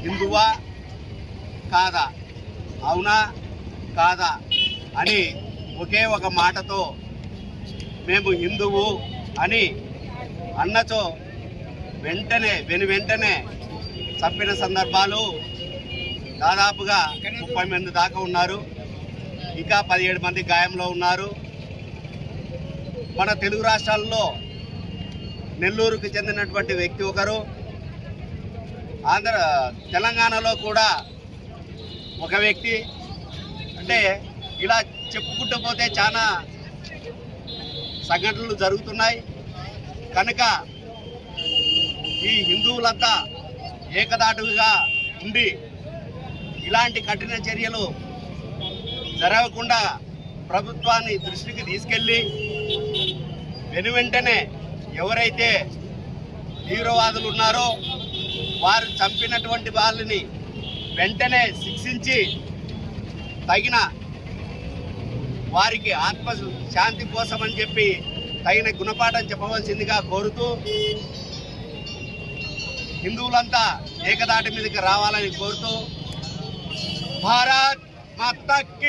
హిందువా కాదా, అవునా కాదా అని ఒకే ఒక మాటతో మేము హిందువు అని అన్నచో వెంటనే చంపిన సందర్భాలు దాదాపుగా 30 మంది దాకా ఉన్నారు. ఇంకా 17 మంది గాయంలో ఉన్నారు. మన తెలుగు రాష్ట్రాల్లో నెల్లూరుకు చెందినటువంటి వ్యక్తి ఒకరు, తెలంగాణలో కూడా ఒక వ్యక్తి. అంటే ఇలా చెప్పుకుంటూ పోతే చాలా సంఘటనలు జరుగుతున్నాయి. కనుక ఈ హిందువులంతా ఏకదాటుగా ఉండి ఇలాంటి కఠిన చర్యలు జరగకుండా ప్రభుత్వాన్ని దృష్టికి తీసుకెళ్ళి వెనువెంటనే ఎవరైతే తీవ్రవాదులు ఉన్నారో వారు చంపినటువంటి వాళ్ళని వెంటనే శిక్షించి తగిన వారికి ఆత్మ శాంతి కోసం అని చెప్పి తగిన గుణపాఠం చెప్పవలసిందిగా కోరుతూ హిందువులంతా ఏకదాటి మీదకి రావాలని కోరుతూ భారత్ మాతాకి